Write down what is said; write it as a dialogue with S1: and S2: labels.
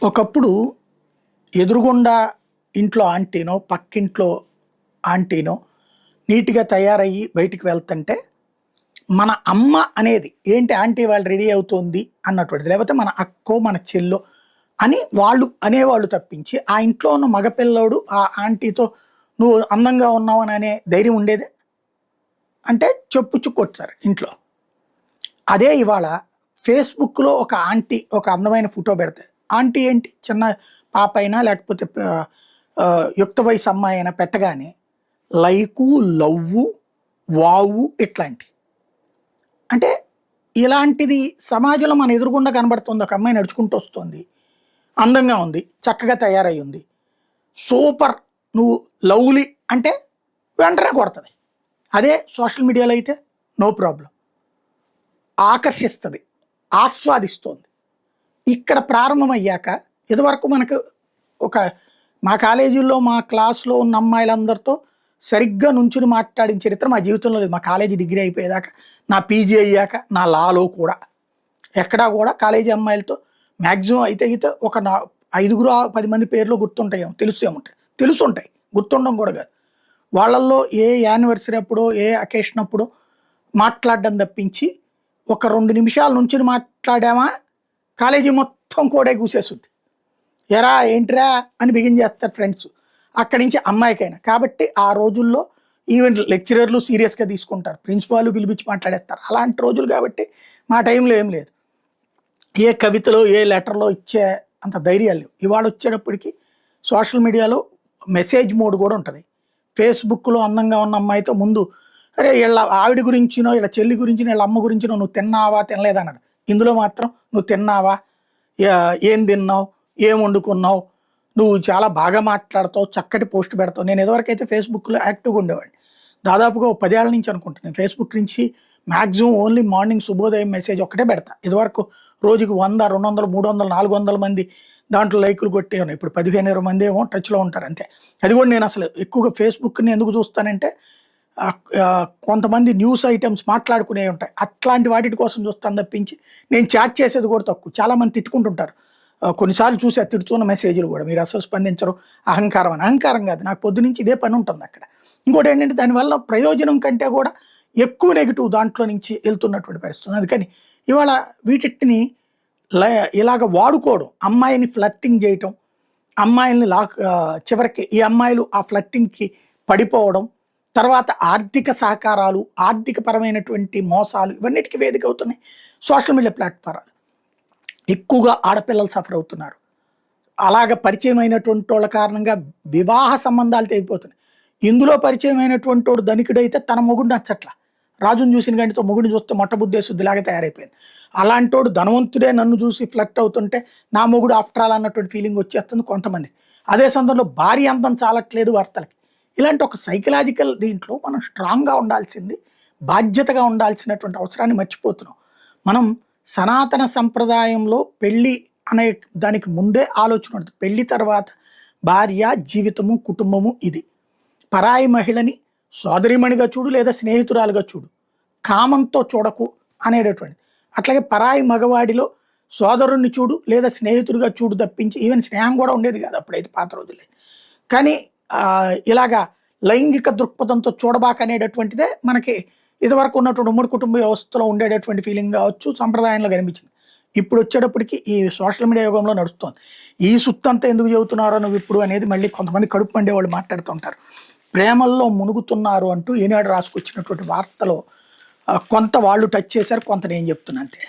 S1: ఒకప్పుడు ఎదురుగుండా ఇంట్లో ఆంటీనో, పక్కింట్లో ఆంటీనో నీట్‌గా తయారయ్యి బయటికి వెళ్తుంటే, మన అమ్మ అనేది ఏంటి ఆంటీ వాళ్ళు రెడీ అవుతోంది అన్నటువంటిది. లేకపోతే మన అక్కో, మన చెల్లో అని వాళ్ళు అనేవాళ్ళు తప్పించి, ఆ ఇంట్లో ఉన్న మగ పిల్లోడు ఆ ఆంటీతో "నువ్వు అందంగా ఉన్నావు" అని అనే ధైర్యం ఉండేదా? అంటే చెప్పుచ్చు కొడతారు ఇంట్లో. అదే ఇవాళ ఫేస్‌బుక్‌లో ఒక ఆంటీ ఒక అందమైన ఫోటో పెడతది. ఆంటీ ఏంటి చిన్న పాప అయినా లేకపోతే యుక్త వయసు అమ్మాయి అయినా పెట్టగానే లైకు, లవ్వు, వావు ఇట్లాంటియి. అంటే ఇలాంటిది సమాజంలో మన ఎదురుగుండా కనబడుతుంది. ఒక అమ్మాయి నడుచుకుంటూ వస్తుంది. అందంగా ఉంది. చక్కగా తయారై ఉంది. సూపర్ నువ్వు లవ్లీ అంటే వెంటనే కొడతది. అదే సోషల్ మీడియాలో అయితే నో ప్రాబ్లమ్. ఆకర్షిస్తది. ఆస్వాదిస్తోంది. ఇక్కడ ప్రారంభమయ్యాక ఇదివరకు మనకు ఒక మా కాలేజీల్లో మా క్లాస్‌లో ఉన్న అమ్మాయిలందరితో సరిగ్గా నుంచుని మాట్లాడిన చరిత్ర మా జీవితంలో లేదు. మా కాలేజీ డిగ్రీ అయిపోయేదాకా, నా పీజీ అయ్యాక, నా లాలో కూడా. ఎక్కడా కూడా కాలేజీ అమ్మాయిలతో మాక్సిమం అయితే ఒక 5 10 మంది పేర్లు గుర్తుంటాయేమో తెలుసేముంటాయి. తెలుసుంటాయి. గుర్తుండడం కూడా కాదు. వాళ్ళల్లో ఏ యానివర్సరీ అప్పుడో, ఏ అకేషన్ అప్పుడో మాట్లాడడం తప్పించి, ఒక 2 నిమిషాల నుంచుని మాట్లాడామా కాలేజీ మొత్తం కూడా కూసేస్తుంది. ఎరా ఏంట్రా అని బిగించేస్తారు ఫ్రెండ్స్. అక్కడి నుంచి అమ్మాయికైనా. కాబట్టి ఆ రోజుల్లో ఈవెన్ లెక్చరర్లు సీరియస్‌గా తీసుకుంటారు. ప్రిన్సిపాల్ పిలిపించి మాట్లాడేస్తారు. అలాంటి రోజులు కాబట్టి మా టైంలో ఏం లేదు. ఏ కవితలో, ఏ లెటర్‌లో ఇచ్చే అంత ధైర్యాలు లేవు. ఇవాళ వచ్చేటప్పటికి సోషల్ మీడియాలో మెసేజ్ మోడ్ కూడా ఉంటది. ఫేస్‌బుక్‌లో అందంగా ఉన్న అమ్మాయితో ముందు అరే! ఈళ్ళ ఆవిడ గురించినో, ఈళ్ళ చెల్లి గురించినో, ఈళ్ళ అమ్మ గురించినో నువ్వు తిన్నావా? తినలేదా? అన్నాడు. ఇందులో మాత్రం నువ్వు తిన్నావా? ఏం తిన్నావు? ఏం వండుకున్నావు? నువ్వు చాలా బాగా మాట్లాడతావు, చక్కటి పోస్ట్ పెడతావు. నేను ఇదివరకైతే ఫేస్‌బుక్‌లో యాక్టివ్‌గా ఉండేవాడిని. దాదాపుగా ఓ 10 ఏళ్ల నుంచి అనుకుంటా. నేను ఫేస్‌బుక్ నుంచి మాక్సిమం ఓన్లీ మార్నింగ్ శుభోదయం మెసేజ్ ఒక్కటే పెడతా. ఇదివరకు రోజుకి 100, 200, 300, 400 మంది దాంట్లో లైకులు కొట్టేవారు. ఇప్పుడు 15, 20 మంది ఏమో టచ్‌లో ఉంటారు అంతే. అది కూడా నేను అసలు ఎక్కువగా ఫేస్‌బుక్‌ని ఎందుకు చూస్తానంటే కొంతమంది న్యూస్ ఐటెమ్స్ మాట్లాడుకునేవి ఉంటాయి. అట్లాంటి వాటి కోసం చూస్తాను తప్పించి నేను చాట్ చేసేది కూడా తక్కువ. చాలామంది తిట్టుకుంటుంటారు. కొన్నిసార్లు చూసి తిడుతున్న మెసేజ్‌లు కూడా మీరు అసలు స్పందించరు అహంకారం అని. అహంకారం కాదు. నాకు పొద్దునుంచి ఇదే పని ఉంటుంది అక్కడ. ఇంకోటి ఏంటంటే దానివల్ల ప్రయోజనం కంటే కూడా ఎక్కువ నెగెటివ్ దాంట్లో నుంచి వెళ్తున్నటువంటి పరిస్థితి. అందుకని ఇవాళ వీటిని ఇలాగ వాడుకోవడం, అమ్మాయిని ఫ్లర్టింగ్ చేయటం, అమ్మాయిల్ని చివరికి ఈ అమ్మాయిలు ఆ ఫ్లర్టింగ్‌కి పడిపోవడం, తర్వాత ఆర్థిక సహకారాలు, ఆర్థిక పరమైనటువంటి మోసాలు ఇవన్నిటికి వేదిక అవుతున్నాయి సోషల్ మీడియా ప్లాట్‌ఫారాలు. ఎక్కువగా ఆడపిల్లలు సఫర్ అవుతున్నారు. అలాగ పరిచయం అయినటువంటి వాళ్ళ కారణంగా వివాహ సంబంధాలు తెగిపోతున్నాయి. ఇందులో పరిచయం అయినటువంటోడు ధనికుడైతే తన మొగుడు నచ్చట్ల. రాజుని చూసిన గంటతో మొగుడిని చూస్తే మొట్టబుద్ధేశుద్ధిలాగా తయారైపోయింది. అలాంటోడు ధనవంతుడే నన్ను చూసి ఫ్లర్ట్ అవుతుంటే నా మొగుడు ఆఫ్టర్ ఆల్ అన్నటువంటి ఫీలింగ్ వచ్చేస్తుంది కొంతమందికి. అదే సందర్భంలో భార్య అందం చాలట్లేదు భర్తలకి. ఇలాంటి ఒక సైకలాజికల్ దీంట్లో మనం స్ట్రాంగ్‌గా ఉండాల్సింది, బాధ్యతగా ఉండాల్సినటువంటి అవసరాన్ని మర్చిపోతున్నాం. మనం సనాతన సంప్రదాయంలో పెళ్ళి అనే దానికి ముందే ఆలోచన ఉంటుంది. పెళ్లి తర్వాత భార్య, జీవితము, కుటుంబము ఇది. పరాయి మహిళని సోదరీమణిగా చూడు లేదా స్నేహితురాలుగా చూడు. కామంతో చూడకు అనేటటువంటిది. అట్లాగే పరాయి మగవాడిలో సోదరుడిని చూడు లేదా స్నేహితుడిగా చూడు తప్పించి ఈవెన్ స్నేహం కూడా ఉండేది కాదు అప్పుడైతే పాత రోజుల్లో. కానీ ఇలాగా లైంగిక దృక్పథంతో చూడబాకనేటటువంటిదే మనకి ఇదివరకు ఉన్నటువంటి ఉమ్మడి కుటుంబ వ్యవస్థలో ఉండేటటువంటి ఫీలింగ్ కావచ్చు, సంప్రదాయంలో కనిపించింది. ఇప్పుడు వచ్చేటప్పటికి ఈ సోషల్ మీడియా యుగంలో నడుస్తోంది. ఈ సుత్తంతా ఎందుకు చెబుతున్నారో నువ్వు ఇప్పుడు అనేది మళ్ళీ కొంతమంది కడుపు మండే వాళ్ళు మాట్లాడుతూ ఉంటారు. ప్రేమల్లో మునుగుతున్నారు అంటూ ఈనాడు రాసుకొచ్చినటువంటి వార్తలో కొంత వాళ్ళు టచ్ చేశారు, కొంత నేను చెప్తున్నా అంతే.